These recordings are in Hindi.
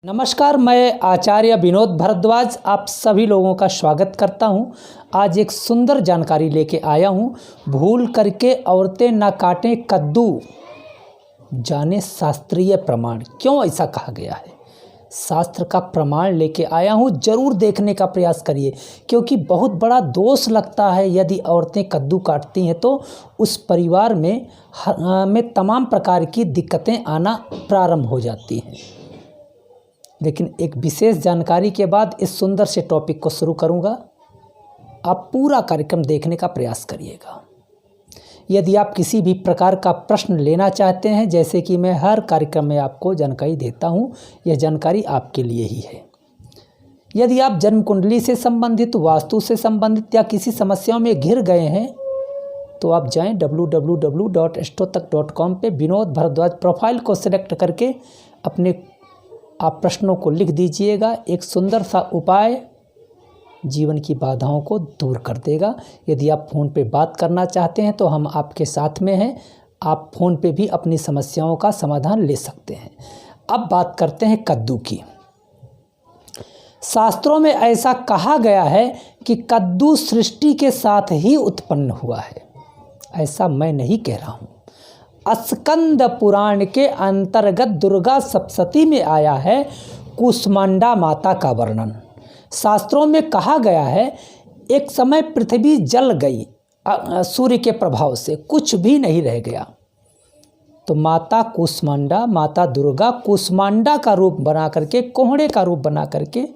नमस्कार, मैं आचार्य विनोद भारद्वाज आप सभी लोगों का स्वागत करता हूं। आज एक सुंदर जानकारी लेके आया हूं। भूल करके औरतें ना काटें कद्दू, जाने शास्त्रीय प्रमाण। क्यों ऐसा कहा गया है? शास्त्र का प्रमाण लेके आया हूं, ज़रूर देखने का प्रयास करिए, क्योंकि बहुत बड़ा दोष लगता है यदि औरतें कद्दू काटती हैं तो उस परिवार में तमाम प्रकार की दिक्कतें आना प्रारंभ हो जाती हैं। लेकिन एक विशेष जानकारी के बाद इस सुंदर से टॉपिक को शुरू करूंगा। आप पूरा कार्यक्रम देखने का प्रयास करिएगा। यदि आप किसी भी प्रकार का प्रश्न लेना चाहते हैं, जैसे कि मैं हर कार्यक्रम में आपको जानकारी देता हूं, यह जानकारी आपके लिए ही है। यदि आप जन्म कुंडली से संबंधित, वास्तु से संबंधित या किसी समस्याओं में घिर गए हैं तो आप जाएं www.astrotak.com पे विनोद भारद्वाज प्रोफाइल को सिलेक्ट करके अपने आप प्रश्नों को लिख दीजिएगा। एक सुंदर सा उपाय जीवन की बाधाओं को दूर कर देगा। यदि आप फ़ोन पे बात करना चाहते हैं तो हम आपके साथ में हैं। आप फ़ोन पे भी अपनी समस्याओं का समाधान ले सकते हैं। अब बात करते हैं कद्दू की। शास्त्रों में ऐसा कहा गया है कि कद्दू सृष्टि के साथ ही उत्पन्न हुआ है। ऐसा मैं नहीं कह रहा हूँ। स्कंद पुराण के अंतर्गत दुर्गा सप्तशती में आया है कुष्मांडा माता का वर्णन। शास्त्रों में कहा गया है एक समय पृथ्वी जल गई सूर्य के प्रभाव से, कुछ भी नहीं रह गया। तो माता कुष्मांडा, माता दुर्गा कुष्मांडा का रूप बना करके, कोहड़े का रूप बना करके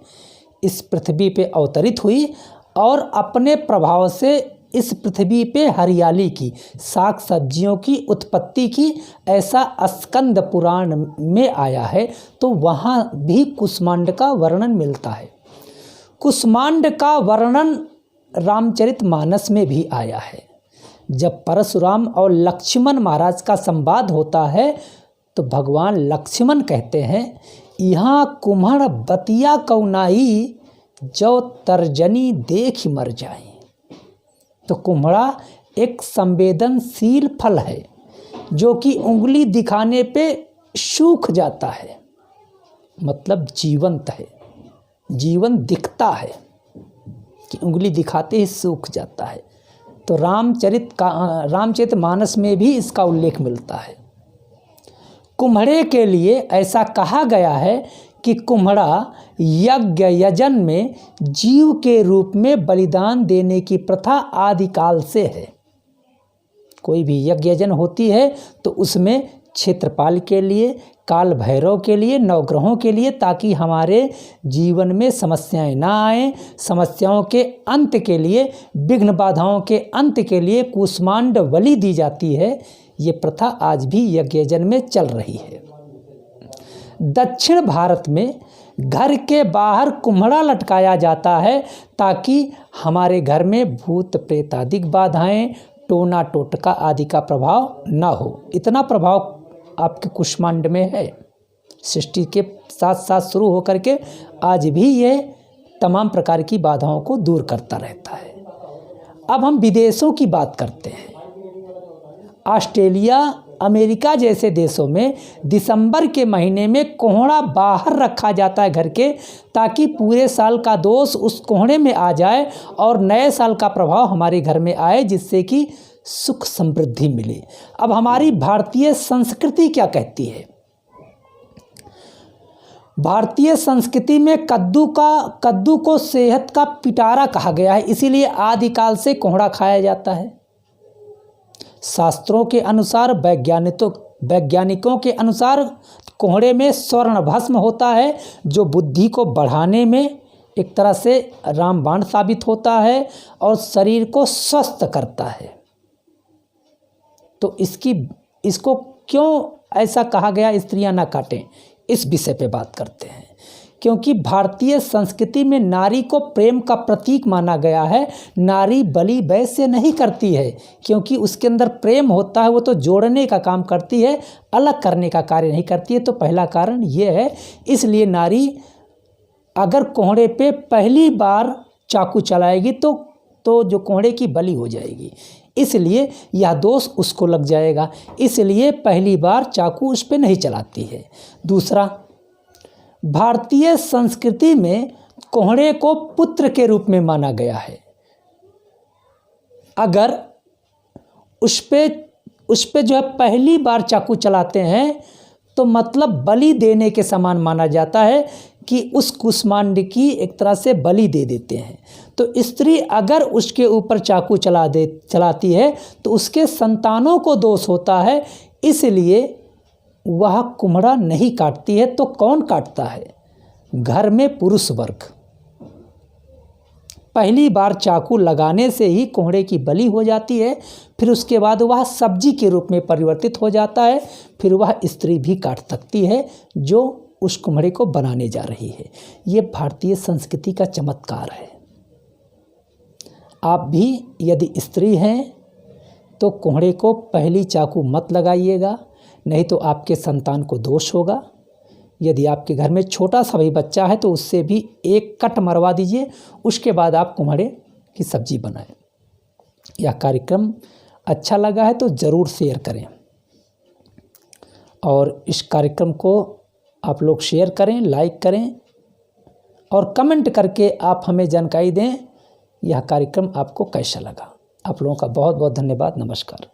इस पृथ्वी पे अवतरित हुई और अपने प्रभाव से इस पृथ्वी पे हरियाली की, साग सब्जियों की उत्पत्ति की, ऐसा स्कंद पुराण में आया है। तो वहाँ भी कुष्मांड का वर्णन मिलता है। कुष्मांड का वर्णन रामचरितमानस में भी आया है। जब परशुराम और लक्ष्मण महाराज का संवाद होता है तो भगवान लक्ष्मण कहते हैं, यहाँ कुम्हड़ बतिया कौनाई, जो तर्जनी देख मर जाए। तो कुम्हड़ा एक संवेदनशील फल है जो कि उंगली दिखाने पे सूख जाता है, मतलब जीवंत है, जीवन दिखता है कि उंगली दिखाते ही सूख जाता है। तो रामचरितमानस में भी इसका उल्लेख मिलता है। कुम्हड़े के लिए ऐसा कहा गया है कि कुम्हड़ा यज्ञ यजन में जीव के रूप में बलिदान देने की प्रथा आदिकाल से है। कोई भी यज्ञ यजन होती है तो उसमें क्षेत्रपाल के लिए, काल भैरव के लिए, नवग्रहों के लिए, ताकि हमारे जीवन में समस्याएं ना आए, समस्याओं के अंत के लिए, विघ्न बाधाओं के अंत के लिए कुष्मांड बलि दी जाती है। ये प्रथा आज भी यज्ञ यजन में चल रही है। दक्षिण भारत में घर के बाहर कुम्हड़ा लटकाया जाता है ताकि हमारे घर में भूत प्रेत आदि बाधाएं, टोना टोटका आदि का प्रभाव ना हो। इतना प्रभाव आपके कुष्मांड में है। सृष्टि के साथ साथ शुरू होकर के आज भी ये तमाम प्रकार की बाधाओं को दूर करता रहता है। अब हम विदेशों की बात करते हैं। ऑस्ट्रेलिया, अमेरिका जैसे देशों में दिसंबर के महीने में कोहड़ा बाहर रखा जाता है घर के, ताकि पूरे साल का दोष उस कोहड़े में आ जाए और नए साल का प्रभाव हमारे घर में आए, जिससे कि सुख समृद्धि मिले। अब हमारी भारतीय संस्कृति क्या कहती है? भारतीय संस्कृति में कद्दू को सेहत का पिटारा कहा गया है, इसीलिए आदिकाल से कोहड़ा खाया जाता है। शास्त्रों के अनुसार, वैज्ञानिकों के अनुसार कोहड़े में स्वर्ण भस्म होता है, जो बुद्धि को बढ़ाने में एक तरह से रामबाण साबित होता है और शरीर को स्वस्थ करता है। तो इसको क्यों ऐसा कहा गया स्त्रियां ना काटें, इस विषय पे बात करते हैं। क्योंकि भारतीय संस्कृति में नारी को प्रेम का प्रतीक माना गया है। नारी बलि वैसे नहीं करती है, क्योंकि उसके अंदर प्रेम होता है। वो तो जोड़ने का काम करती है, अलग करने का कार्य नहीं करती है। तो पहला कारण ये है। इसलिए नारी अगर कोहड़े पे पहली बार चाकू चलाएगी तो जो कोहड़े की बलि हो जाएगी, इसलिए यह दोष उसको लग जाएगा। इसलिए पहली बार चाकू उस पर नहीं चलाती है। दूसरा, भारतीय संस्कृति में कोहड़े को पुत्र के रूप में माना गया है। अगर उस पे जो है पहली बार चाकू चलाते हैं तो मतलब बलि देने के समान माना जाता है कि उस कुष्मांड की एक तरह से बलि दे देते हैं। तो स्त्री अगर उसके ऊपर चाकू चलाती है तो उसके संतानों को दोष होता है, इसलिए वह कुम्हड़ा नहीं काटती है। तो कौन काटता है? घर में पुरुष वर्ग। पहली बार चाकू लगाने से ही कोहड़े की बलि हो जाती है, फिर उसके बाद वह सब्जी के रूप में परिवर्तित हो जाता है, फिर वह स्त्री भी काट सकती है जो उस कुम्हड़े को बनाने जा रही है। ये भारतीय संस्कृति का चमत्कार है। आप भी यदि स्त्री हैं तो कोहड़े को पहली चाकू मत लगाइएगा, नहीं तो आपके संतान को दोष होगा। यदि आपके घर में छोटा सा भी बच्चा है तो उससे भी एक कट मरवा दीजिए, उसके बाद आप कुम्हड़े की सब्जी बनाएं। यह कार्यक्रम अच्छा लगा है तो ज़रूर शेयर करें और इस कार्यक्रम को आप लोग शेयर करें, लाइक करें और कमेंट करके आप हमें जानकारी दें यह कार्यक्रम आपको कैसा लगा। आप लोगों का बहुत बहुत धन्यवाद। नमस्कार।